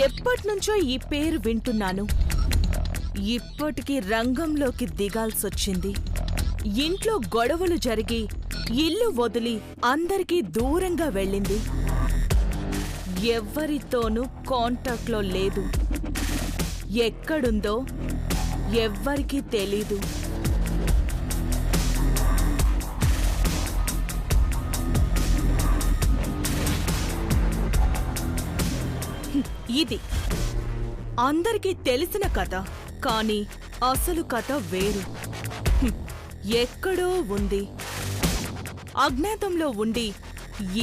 ఎప్పటినుంచో ఈ పేరు వింటున్నాను. ఇప్పటికి రంగంలోకి దిగాల్సొచ్చింది. ఇంట్లో గొడవలు జరిగి ఇల్లు వదిలి అందరికీ దూరంగా వెళ్ళింది. ఎవ్వరితోనూ కాంటాక్ట్లో లేదు. ఎక్కడుందో ఎవ్వరికీ తెలీదు. ఇది అందరికీ తెలిసిన కథ, కానీ అసలు కథ వేరు. ఎక్కడో ఉంది, అజ్ఞాతంలో ఉండి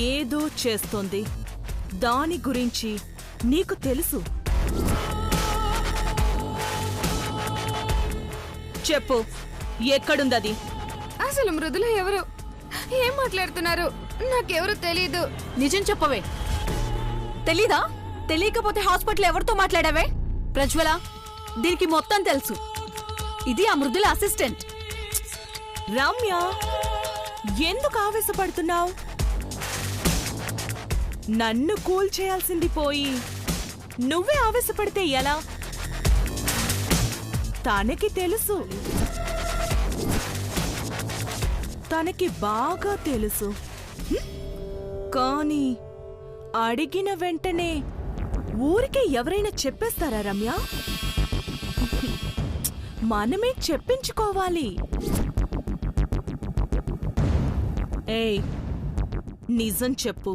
ఏదో చేస్తోంది. దాని గురించి నీకు తెలుసు. చెప్పు, ఎక్కడుందది? అసలు మృదుల ఎవరు? ఏం మాట్లాడుతున్నారు? నాకెవరు తెలీదు. నిజం చెప్పవే. తెలీదా? తెలియకపోతే హాస్పిటల్ ఎవరితో మాట్లాడావే? ప్రజ్వల, దీనికి మొత్తం తెలుసు. ఇది ఆ మృదుల అసిస్టెంట్. రమ్య, ఎందుకు ఆవేశపడుతున్నావు? నన్ను కూల్ చేయాల్సింది పోయి నువ్వే ఆవేశపడితే ఎలా? తనకి తెలుసు, తనకి బాగా తెలుసు. కానీ అడిగిన వెంటనే ఊరికే ఎవరైనా చెప్పేస్తారా రమ్య? మనమే చెప్పించుకోవాలి. ఏయ్, నిజం చెప్పు.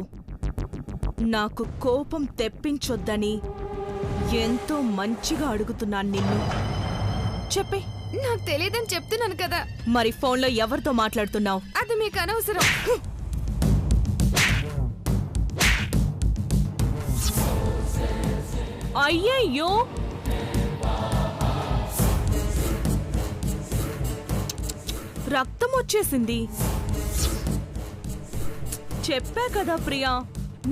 నాకు కోపం తెప్పించొద్దని ఎంతో మంచిగా అడుగుతున్నాను నిన్ను. చెప్పే. నాకు తెలియదని చెప్తున్నాను కదా. మరి ఫోన్లో ఎవరితో మాట్లాడుతున్నావు? అది మీకు అనవసరం. అయ్యయ్యో, రక్తం వచ్చేసింది. చెప్పా కదా ప్రియా,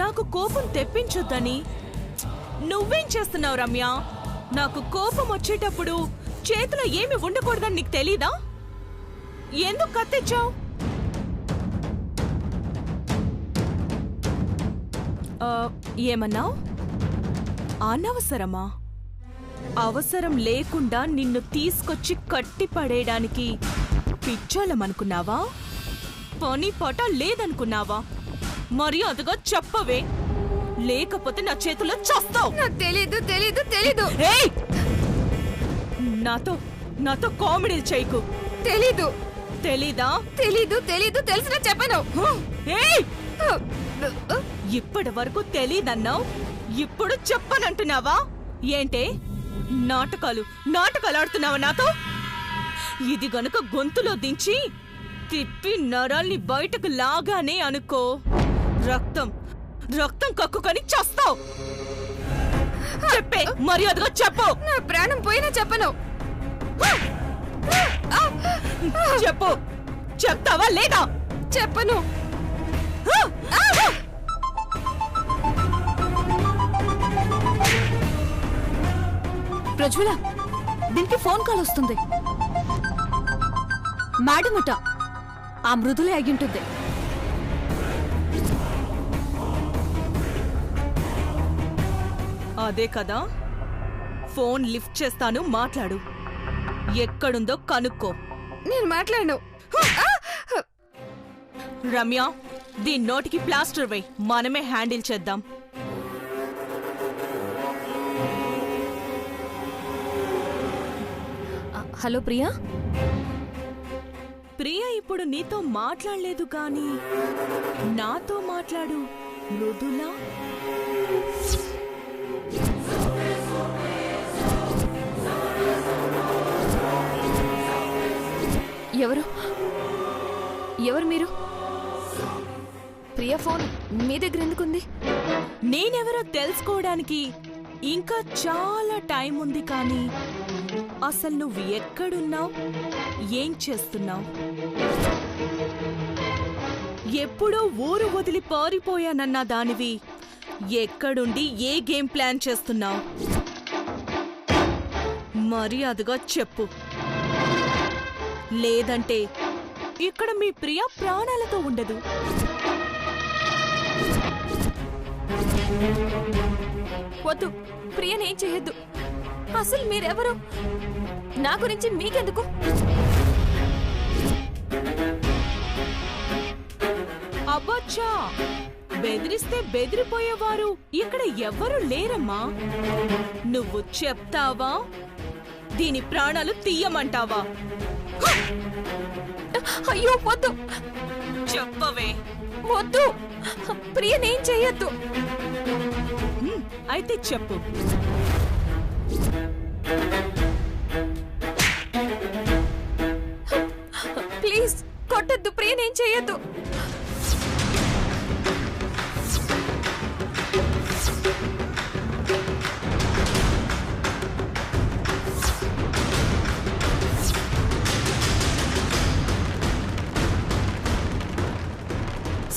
నాకు కోపం తెప్పించొద్దని. నువ్వేం చేస్తున్నావు రమ్య? నాకు కోపం వచ్చేటప్పుడు చేతిలో ఏమి ఉండకూడదని నీకు తెలీదా? ఎందుకు కత్తిచ్చావు? ఏమన్నావు? అనవసరమా? అవసరం లేకుండా నిన్ను తీసుకొచ్చి కట్టి పడేయడానికి పిచ్చోళమనుకున్నావా? పని పాట లేదనుకున్నావా? మరి అదిగా చెప్పవే, లేకపోతే నా చేతుల్లో చస్తావు. నాకు తెలీదు తెలీదు తెలీదు. ఏయ్, నాతో కామెడీ చేయకు. తెలీదు. తెలీదా? తెలీదు తెలీదు తెలిసినా చెప్పను. ఏయ్, ఇప్పటి వరకు తెలీదన్నావు, ఇప్పుడు చెప్పనంటున్నావా? ఏంటే నాటకాలు ఆడుతున్నావా నాతో? ఇది గనుక గొంతులో దించి తిప్పి నరాల్ని బయటకు లాగానే అనుకో, రక్తం కక్కుకొని చస్తావు. చెప్పే, మర్యాదగా చెప్పు. నా ప్రాణం పోయినా చెప్పను. చెప్పు, చెప్తావా లేదా? చెప్పను. ప్రజ్వల, దీనికి ఫోన్ కాల్ వస్తుంది. మేడముట ఆ మృదులే అయ్యుంటుంది. అదే కదా. ఫోన్ లిఫ్ట్ చేస్తాను, మాట్లాడు. ఎక్కడుందో కనుక్కో. నేను మాట్లాడను. రమ్య, దీని నోటికి ప్లాస్టర్ వేయ్, మనమే హ్యాండిల్ చేద్దాం. హలో ప్రియా. ప్రియా ఇప్పుడు నీతో మాట్లాడలేదు కానీ నాతో మాట్లాడు. మృదులా, ఎవరు మీరు? ప్రియా ఫోన్ మీ దగ్గర ఎందుకుంది? నేనెవరో తెలుసుకోవడానికి ఇంకా చాలా టైం ఉంది. కానీ అసలు నువ్వు ఎక్కడున్నావు, ఏం చేస్తున్నావు? ఎప్పుడో ఊరు వదిలి పారిపోయానన్నా దానివి ఎక్కడుండి ఏ గేమ్ ప్లాన్ చేస్తున్నావు? మర్యాదగా చెప్పు, లేదంటే ఇక్కడ మీ ప్రియ ప్రాణాలతో ఉండదు. వద్దు, ప్రియనేం చేయొద్దు. అసలు మీరెవరు? నా గురించి మీకెందుకు? అబ్బచ్చా, బెదిరిస్తే బెదిరిపోయేవారు ఇక్కడ ఎవ్వరూ లేరమ్మా. నువ్వు చెప్తావా, దీని ప్రాణాలు తీయమంటావా? అయ్యో వద్దు, చెప్పవే. వద్దు, ప్రియనేం చేయొద్దు. అయితే చెప్పు. ప్లీజ్ కొట్టద్దు, ప్రియనేం చేయొద్దు.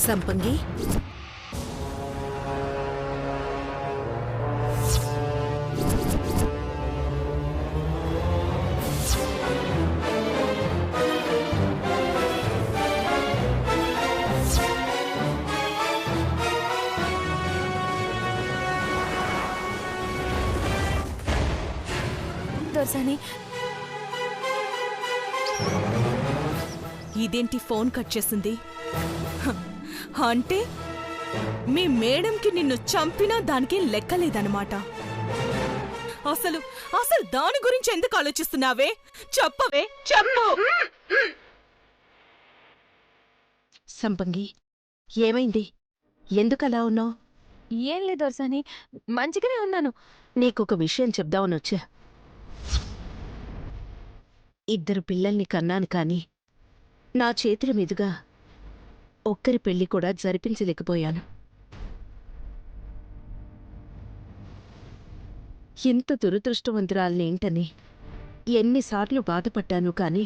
సంపంగి, దొరసాని, ఇదేంటి ఫోన్ కట్ చేసింది? హ, అంటే మీ మేడంకి నిన్ను చంపినా దానికి లెక్కలేదన్నమాట. అసలు అసలు దాని గురించి ఎందుకు ఆలోచిస్తున్నావే? చెప్పవే, చెప్పు. సంపంగి, ఏమైంది? ఎందుకలా ఉన్నావు? ఏం లేదు దొరసాని, మంచిగానే ఉన్నాను. నీకొక విషయం చెప్దామనొచ్చా. 2 పిల్లల్ని కన్నాను కాని నా చేతుల మీదుగా ఒక్కరి పెళ్లి కూడా జరిపించలేకపోయాను. ఎంత దురదృష్టవంతురాలనేంటని ఎన్నిసార్లు బాధపడ్డాను కాని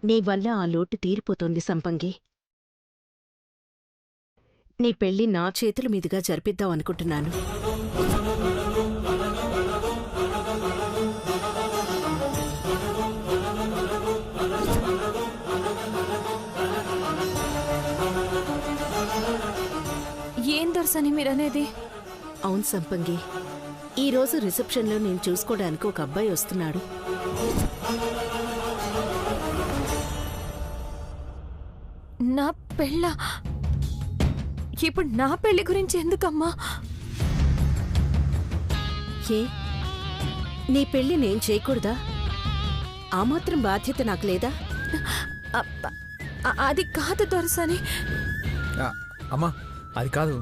నీ వల్ల ఆ లోటు తీరిపోతోంది సంపంగి. నీ పెళ్లి నా చేతుల మీదుగా జరిపిద్దాం అనుకుంటున్నాను. ఏం దొరసాని మీరనేది? అవును సంపంగి, ఈరోజు రిసెప్షన్లో నేను చూసుకోవడానికి ఒక అబ్బాయి వస్తున్నాడు. నా పెళ్ళ? ఇప్పుడు నా పెళ్లి గురించి ఎందుకమ్మా? ఏ, నీ పెళ్లి నేను చేయకూడదా? ఆ మాత్రం బాధ్యత నాకు లేదా? అది కాదు దొరసాని. అమ్మా, అది కాదు.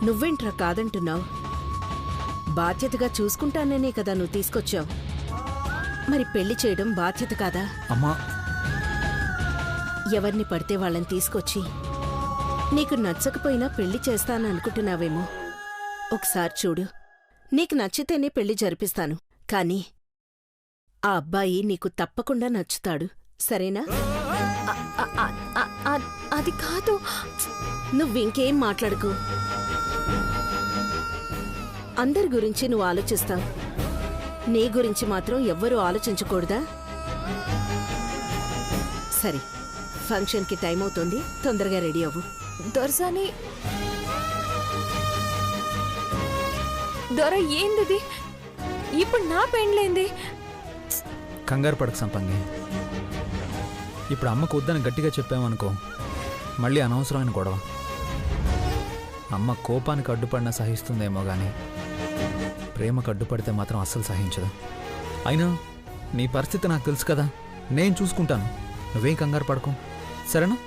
నువ్వేంట్రా కాదంటున్నావు? బాధ్యతగా చూసుకుంటాననే కదా నువ్వు తీసుకొచ్చావు. మరి పెళ్లి చేయడం బాధ్యత కాదా? అమ్మా, ఎవరిని పడితే వాళ్ళని తీసుకొచ్చి నీకు నచ్చకపోయినా పెళ్లి చేస్తాననుకుంటున్నావేమో. ఒకసారి చూడు, నీకు నచ్చితేనే పెళ్లి జరిపిస్తాను. కాని ఆ అబ్బాయి నీకు తప్పకుండా నచ్చుతాడు, సరేనా? అది కాదు. నువ్వింకేం మాట్లాడుకో. అందరి గురించి నువ్వు ఆలోచిస్తావు, నీ గురించి మాత్రం ఎవ్వరూ ఆలోచించకూడదా? సరే, ఫంక్షన్కి టైం అవుతుంది, తొందరగా రెడీ అవ్వు. దొరసాని, దొర ఏంది? ఇప్పుడు నా పెండ్లేంది? కంగారు పడక సంపంగి. ఇప్పుడు అమ్మకు వద్దని గట్టిగా చెప్పామనుకో, మళ్ళీ అనవసరమైన గొడవ. అమ్మ కోపానికి అడ్డుపడినా సహిస్తుందేమో గాని ప్రేమకు అడ్డుపడితే మాత్రం అస్సలు సహించదు. అయినా నీ పరిస్థితి నాకు తెలుసు కదా, నేను చూసుకుంటాను. నువ్వేం కంగారు పడకు, సరేనా?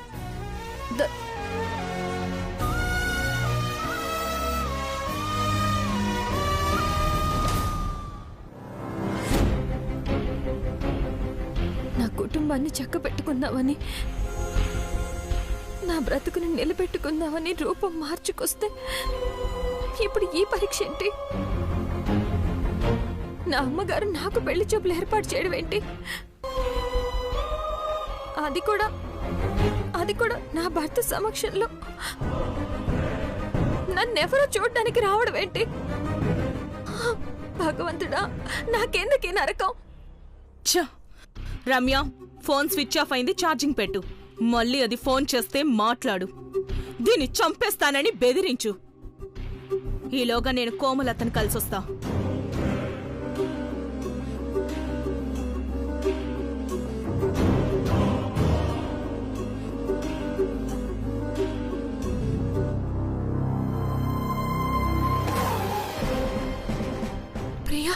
నా కుటుంబాన్ని చక్కబెట్టుకుందామని, నా బ్రతుకుని నిలబెట్టుకుందామని రూపం మార్చుకొస్తే ఇప్పుడు ఈ పరీక్ష ఏంటి? నా అమ్మగారు నాకు పెళ్లి చూపులు ఏర్పాటు చేయడం ఏంటి? అది కూడా నా భర్త సమక్షంలో నన్నెవరో చూడడానికి రావడం ఏంటి? భగవంతుడా, నాకెందుకీ నరకం? ఛ! రమ్య, ఫోన్ స్విచ్ ఆఫ్ అయింది, ఛార్జింగ్ పెట్టు. మళ్ళీ అది ఫోన్ చేస్తే మాట్లాడు. దీన్ని చంపేస్తానని బెదిరించు. ఈలోగా నేను కోమలతను కలిసొస్తా. ప్రియా,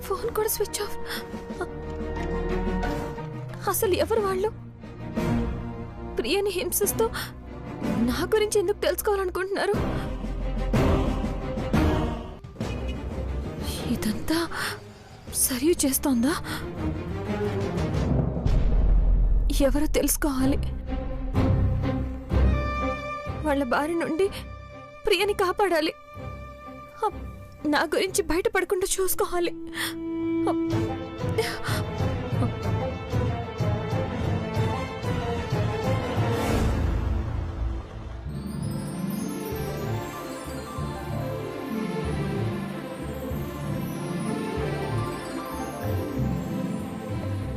ఫోన్ కూడా స్విచ్ ఆఫ్. అసలు ఎవరు వాళ్ళు? ప్రియని హింసిస్తూ నా గురించి ఎందుకు తెలుసుకోవాలనుకుంటున్నారు? ఇదంతా సరియు చేస్తోందా? ఎవరో తెలుసుకోవాలి. వాళ్ళ బారి నుండి ప్రియని కాపాడాలి. నా గురించి బయటపడకుండా చూసుకోవాలి.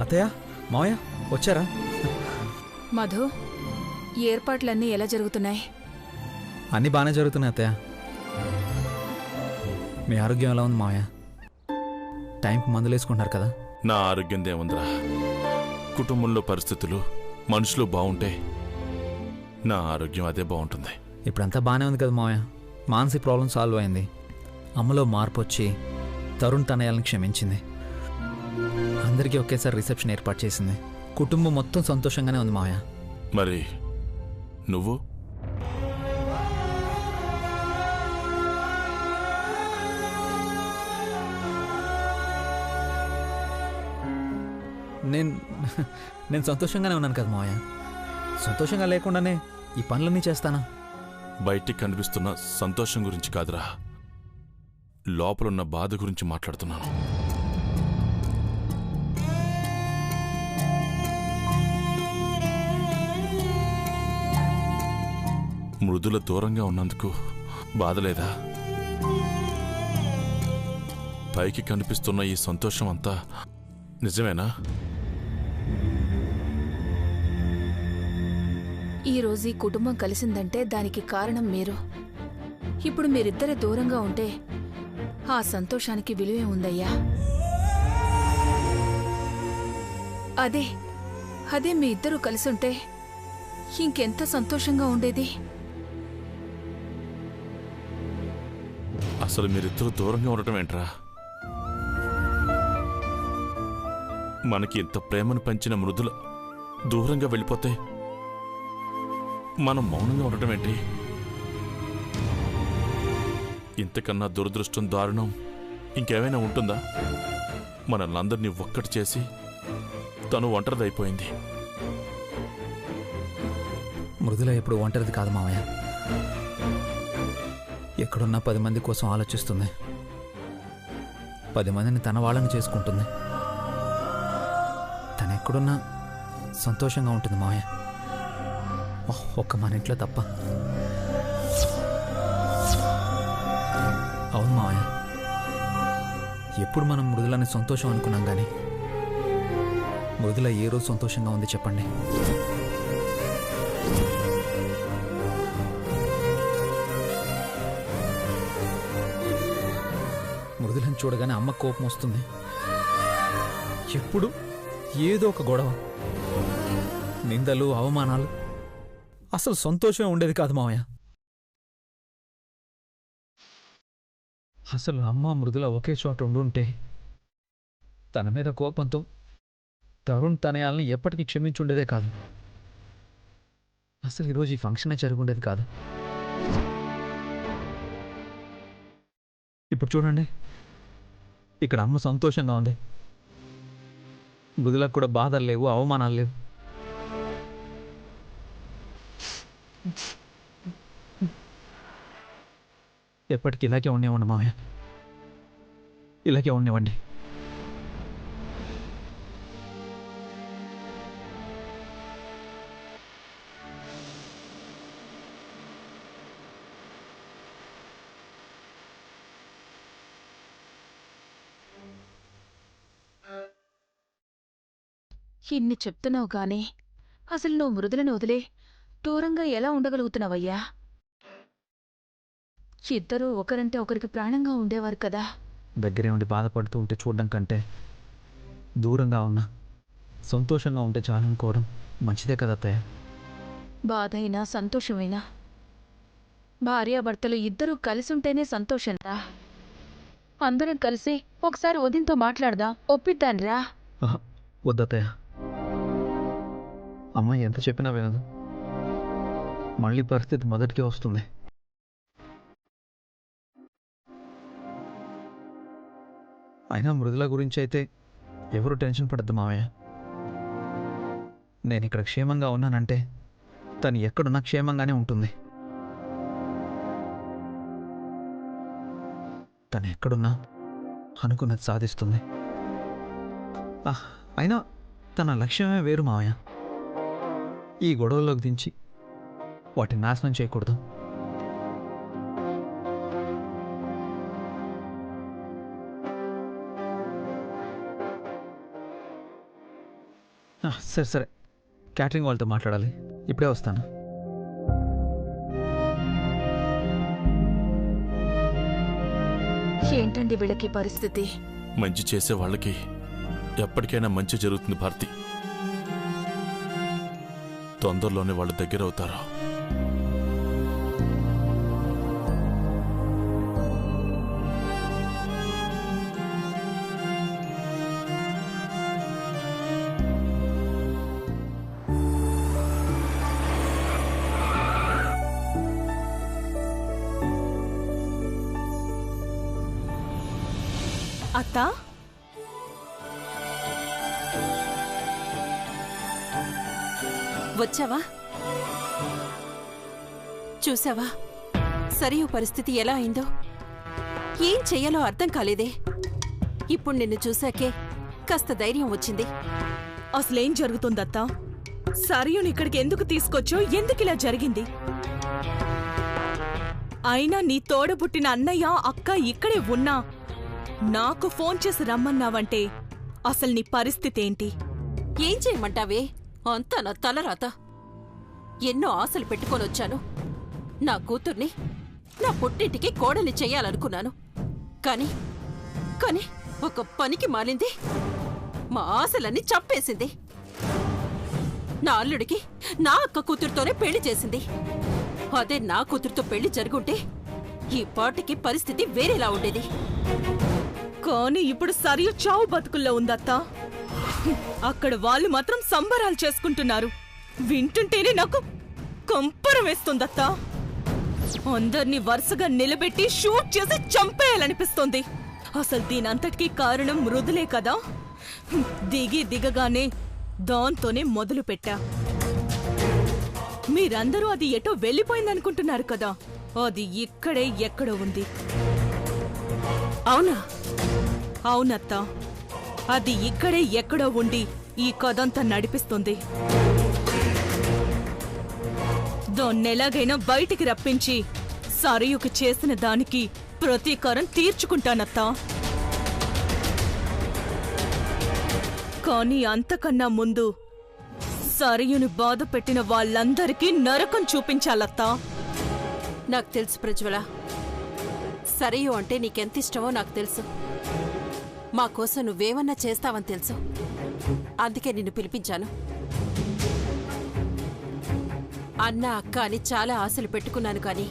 అత్తయ్య, మావయ్య వచ్చారా? మధు, ఈ ఏర్పాట్లన్నీ ఎలా జరుగుతున్నాయి? అన్నీ బాగానే జరుగుతున్నాయి అత్తయ్య. మీ ఆరోగ్యం ఎలా ఉంది మావయ్య? టైంకి మందులు వేసుకుంటున్నారు కదా? నా ఆరోగ్యం దేముందిరా, కుటుంబంలో పరిస్థితులు మనుషులు బాగుంటే నా ఆరోగ్యం అదే బాగుంటుంది. ఇప్పుడంతా బాగానే ఉంది కదా మావయ్య. మానసిక ప్రాబ్లం సాల్వ్ అయింది. అమ్మలో మార్పు వచ్చి తరుణ్ తనయాలను క్షమించింది. అందరికీ ఒకేసారి రిసెప్షన్ ఏర్పాటు చేసింది. కుటుంబం మొత్తం సంతోషంగానే ఉంది మావయ్య. మరి నువ్వు? నేను సంతోషంగానే ఉన్నాను కదా మావయ్య. సంతోషంగా లేకుండానే ఈ పనులన్నీ చేస్తానా? బయటికి కనిపిస్తున్న సంతోషం గురించి కాదురా, లోపలున్న బాధ గురించి మాట్లాడుతున్నాను. మృదుల దూరంగా ఉన్నందుకు బాధలేదా? పైకి కనిపిస్తున్న ఈ సంతోషం అంతా నిజమేనా? ఈరోజు ఈ కుటుంబం కలిసిందంటే దానికి కారణం మీరు. ఇప్పుడు మీరిద్దరే దూరంగా ఉంటే ఆ సంతోషానికి విలువే ఉందయ్యా. అదే మీ ఇద్దరూ కలిసుంటే ఇంకెంత సంతోషంగా ఉండేది. అసలు మీరిద్దరూ దూరంగా ఉండటం ఏంట్రా? మనకి ఇంత ప్రేమను పంచిన మృదుల దూరంగా వెళ్ళిపోతే మనం మౌనంగా ఉండటం ఏంటి? ఇంతకన్నా దురదృష్టం, దారుణం ఇంకేమైనా ఉంటుందా? మనల్నందరినీ ఒక్కటి చేసి తను ఒంటరిదైపోయింది. మృదుల ఎప్పుడు ఒంటరిది కాదు మావయ్య. ఎక్కడున్నా 10 మంది కోసం ఆలోచిస్తుంది. 10 మందిని తన వాళ్ళని చేసుకుంటుంది. తను ఎక్కడున్నా సంతోషంగా ఉంటుంది మావయ్య. ఒక్క మన ఇంట్లో తప్ప. అవును మావయ్య, ఎప్పుడు మనం మృదులని సంతోషం అనుకున్నాం కానీ మృదుల ఏ రోజు సంతోషంగా ఉంది చెప్పండి? మృదులను చూడగానే అమ్మ కోపం వస్తుంది. ఎప్పుడు ఏదో ఒక గొడవ, నిందలు, అవమానాలు. అసలు సంతోషమే ఉండేది కాదు మావయ్య. అసలు అమ్మ మృదుల ఒకే చోట ఉండుంటే తన మీద కోపంతో తరుణ్ తనయాల్ని ఎప్పటికీ క్షమించుండేదే కాదు. అసలు ఈరోజు ఈ ఫంక్షనే జరుగుండేది కాదు. ఇప్పుడు చూడండి, ఇక్కడ అమ్మ సంతోషంగా ఉంది. మృదులకు కూడా బాధలు లేవు, అవమానాలు లేవు. ఎప్పటికీ ఇలాగే ఉండేవండి మామయ్య, ఇలాగే ఉండేవండి. ఇన్ని చెప్తున్నావు గానీ అసలు నువ్వు మృదులను వదిలే దూరంగా ఎలా ఉండగలుగుతున్నావయ్యా? ఇద్దరూ ఒకరంటే ఒకరికి ప్రాణంగా ఉండేవారు కదా. దగ్గరే ఉండి బాధపడుతూ ఉంటే చూడడం కంటే దూరంగా ఉన్నా సంతోషంగా ఉంటే చాలనుకోవడం మంచిదే కదా అత్తయ్య. బాధైనా సంతోషమైనా భార్యాభర్తలు ఇద్దరూ కలిసుంటేనే సంతోషంరా. అందరం కలిసి ఒకసారి వదినతో మాట్లాడదాం, ఒప్పిద్దాన్రా. వద్దత్తయ్య, అమ్మ ఎంత చెప్పినా వినదు. మళ్ళీ పరిస్థితి మొదటికే వస్తుంది. అయినా మృదుల గురించి అయితే ఎవరు టెన్షన్ పడద్దు మావయ్య. నేను ఇక్కడ క్షేమంగా ఉన్నానంటే తను ఎక్కడున్నా క్షేమంగానే ఉంటుంది. తను ఎక్కడున్నా అనుకున్నది సాధిస్తుంది. అయినా తన లక్ష్యమే వేరు మావయ్య. ఈ గొడవల్లోకి దించి వాటిని నాశనం చేయకూడదు. సరే సరే, క్యాటరింగ్ వాళ్ళతో మాట్లాడాలి. ఇప్పుడే వస్తాను. ఏంటండి వీళ్ళకి పరిస్థితి? మంచి చేసే వాళ్ళకి ఎప్పటికైనా మంచి జరుగుతుంది భారతి. తొందరలోనే వాళ్ళు దగ్గర అవుతారు. అత్తా, వచ్చావా? చూసావా సరియు పరిస్థితి ఎలా అయిందో? ఏం చెయ్యాలో అర్థం కాలేదే. ఇప్పుడు నిన్ను చూశాకే కాస్త ధైర్యం వచ్చింది. అసలేం జరుగుతుందత్తా? సరియుని ఇక్కడికి ఎందుకు తీసుకొచ్చో, ఎందుకిలా జరిగింది? అయినా నీ తోడబుట్టిన అన్నయ్య అక్క ఇక్కడే ఉన్నా నాకు ఫోన్ చేసి రమ్మన్నావంటే అసలు నీ పరిస్థితి ఏంటి? ఏం చేయమంటావే? అంతా నా తలరాత. ఎన్నో ఆశలు పెట్టుకొనొచ్చాను. నా కూతుర్ని నా పుట్టింటికి కోడలి చెయ్యాలనుకున్నాను. కాని ఒక పనికి మాలింది మా ఆశలన్నీ చంపేసింది. నా అల్లుడికి నా అక్క కూతురుతోనే పెళ్లి చేసింది. అదే నా కూతురుతో పెళ్లి జరుగుంటే ఈ పాటికి పరిస్థితి వేరేలా ఉండేది. కానీ ఇప్పుడు సరియు చావు బతుకుల్లో ఉందత్తా. అక్కడ వాళ్ళు మాత్రం సంబరాలు చేసుకుంటున్నారు. వింటుంటేనే నాకు కంపరం వేస్తుందత్తా. అందర్నీ వరుసగా నిలబెట్టి షూట్ చేసి చంపేయాలనిపిస్తోంది. అసలు దీనంతటికీ కారణం మృదులే కదా. దిగగానే దాంతోనే మొదలు పెట్టా. మీరందరూ అది ఎటో వెళ్ళిపోయిందనుకుంటున్నారు కదా, అది ఇక్కడే ఎక్కడో ఉంది. అవునా? అవునత్తా, అది ఇక్కడే ఎక్కడో ఉండి ఈ కథంతా నడిపిస్తుంది. దాన్నెలాగైనా బయటికి రప్పించి సరయుకి చేసిన దానికి ప్రతీకారం తీర్చుకుంటానత్తా. కానీ అంతకన్నా ముందు సరయుని బాధ పెట్టిన వాళ్ళందరికీ నరకం చూపించాలత్తా. నాకు తెలుసు ప్రజ్వల, సరయు అంటే నీకెంతిష్టమో నాకు తెలుసు. మా కోసం నువ్వేమన్నా చేస్తావని తెలుసు. అందుకే నిన్ను పిలిపించాను. అన్న అక్క అని చాలా ఆశలు పెట్టుకున్నాను. కానీ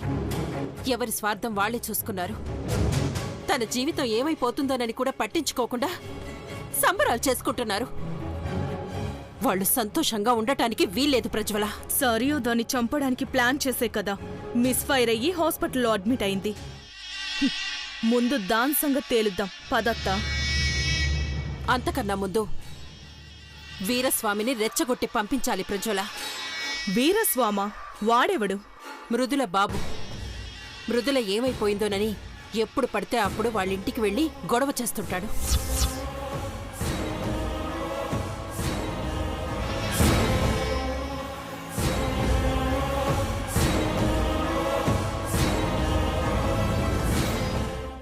ఎవరి స్వార్థం వాళ్లే చూసుకున్నారు. తన జీవితం ఏమైపోతుందోనని కూడా పట్టించుకోకుండా సంబరాలు చేసుకుంటున్నారు. వాళ్ళు సంతోషంగా ఉండటానికి వీల్లేదు ప్రజ్వల. సరియు దాన్ని చంపడానికి ప్లాన్ చేసే కదా మిస్ఫైర్ అయ్యి హాస్పిటల్లో అడ్మిట్ అయింది. ముందు దాని సంగతి తేలుద్దాం పదత్తా. అంతకన్నా ముందు వీరస్వామిని రెచ్చగొట్టి పంపించాలి ప్రజ్వల. వీరస్వామ? వాడెవడు? మృదుల బాబు. మృదుల ఏమైపోయిందోనని ఎప్పుడు పడితే అప్పుడు వాళ్ళింటికి వెళ్ళి గొడవ చేస్తుంటాడు.